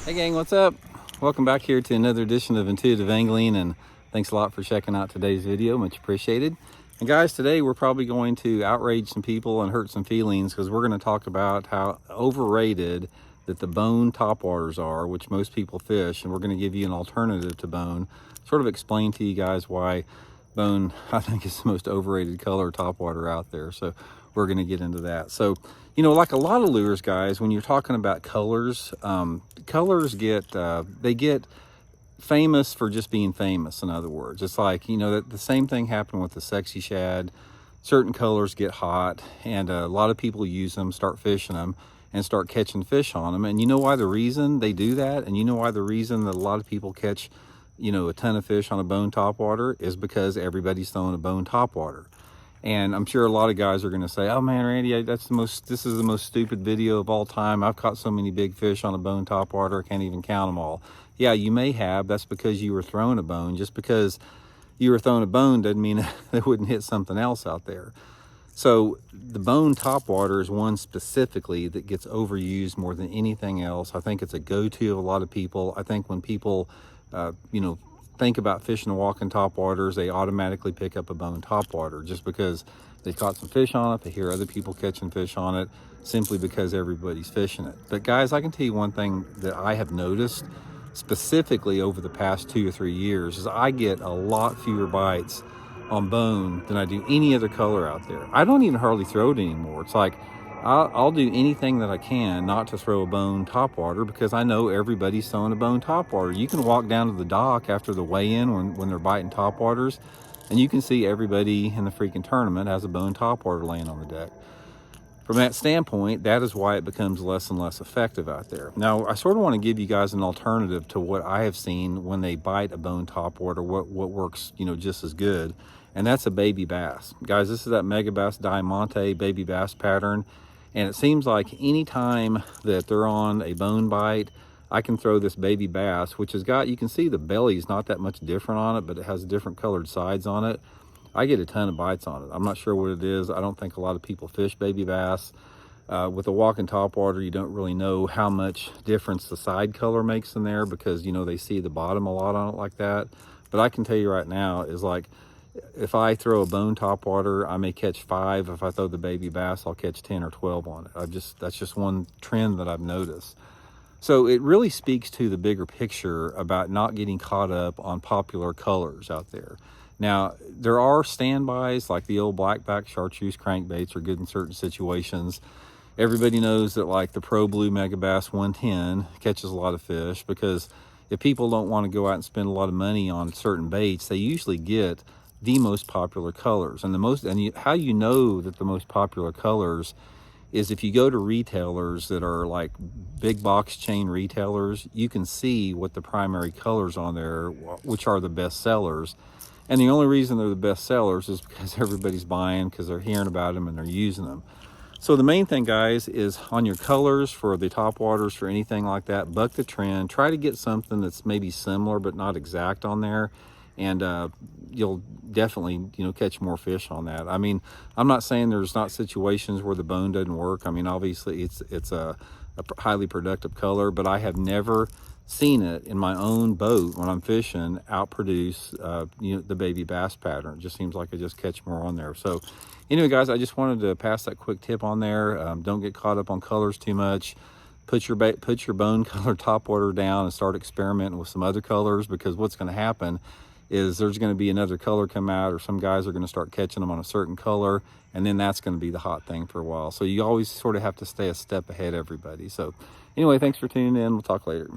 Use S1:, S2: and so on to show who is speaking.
S1: Hey gang, what's up? Welcome back here to another edition of Intuitive Angling, and thanks a lot for checking out today's video. Much appreciated. And guys, today we're probably going to outrage some people and hurt some feelings because we're going to talk about how overrated that the bone topwaters are, which most people fish, and we're going to give you an alternative to bone. Sort of explain to you guys why bone, I think, is the most overrated color topwater out there. So we're going to get into that. So, you know, like a lot of lures, guys, when you're talking about colors, colors get, they get famous for just being famous. In other words, it's like, you know, that the same thing happened with the sexy shad. Certain colors get hot and a lot of people use them, start fishing them and start catching fish on them. And you know why the reason they do that? And you know why the reason that a lot of people catch, you know, a ton of fish on a bone topwater is because everybody's throwing a bone topwater. And I'm sure a lot of guys are going to say, oh man, Randy, this is the most stupid video of all time. I've caught so many big fish on a bone topwater, I can't even count them all. Yeah, you may have. That's because you were throwing a bone. Just because you were throwing a bone doesn't mean they wouldn't hit something else out there. So the bone topwater is one specifically that gets overused more than anything else. I think it's a go-to of a lot of people. I think when people, you know, think about fishing and walking topwaters, they automatically pick up a bone topwater just because they caught some fish on it. They hear other people catching fish on it simply because everybody's fishing it. But guys, I can tell you one thing that I have noticed specifically over the past 2 or 3 years is I get a lot fewer bites on bone than I do any other color out there. I don't even hardly throw it anymore. It's like I'll do anything that I can not to throw a bone topwater because I know everybody's throwing a bone topwater. You can walk down to the dock after the weigh-in when they're biting topwaters, and you can see everybody in the freaking tournament has a bone topwater laying on the deck. From that standpoint, that is why it becomes less and less effective out there. Now, I sort of want to give you guys an alternative to what I have seen when they bite a bone topwater, what works, you know, just as good, and that's a baby bass. Guys, this is that Megabass Diamante baby bass pattern. And it seems like anytime that they're on a bone bite, I can throw this baby bass, which has got, you can see the belly's not that much different on it, but it has different colored sides on it. I get a ton of bites on it. I'm not sure what it is. I don't think a lot of people fish baby bass. With a walking topwater, you don't really know how much difference the side color makes in there because, you know, they see the bottom a lot on it like that. But I can tell you right now is like, if I throw a bone topwater, I may catch 5. If I throw the baby bass, I'll catch 10 or 12 on it. That's just one trend that I've noticed. So it really speaks to the bigger picture about not getting caught up on popular colors out there. Now, there are standbys like the old blackback chartreuse crankbaits are good in certain situations. Everybody knows that like the Pro Blue Megabass 110 catches a lot of fish because if people don't want to go out and spend a lot of money on certain baits, they usually get the most popular colors. And how you know that the most popular colors is if you go to retailers that are like big box chain retailers, you can see what the primary colors on there, which are the best sellers. And the only reason they're the best sellers is because everybody's buying, because they're hearing about them and they're using them. So the main thing, guys, is on your colors for the topwaters, for anything like that, buck the trend. Try to get something that's maybe similar but not exact on there, and you'll definitely, you know, catch more fish on that. I mean, I'm not saying there's not situations where the bone doesn't work. I mean, obviously it's a highly productive color, but I have never seen it in my own boat when I'm fishing outproduce you know, the baby bass pattern. It just seems like I just catch more on there. So anyway, guys, I just wanted to pass that quick tip on there. Don't get caught up on colors too much. Put your bone color topwater down and start experimenting with some other colors, because what's going to happen is there's going to be another color come out, or some guys are going to start catching them on a certain color, and then that's going to be the hot thing for a while. So you always sort of have to stay a step ahead of everybody. So anyway, thanks for tuning in. We'll talk later.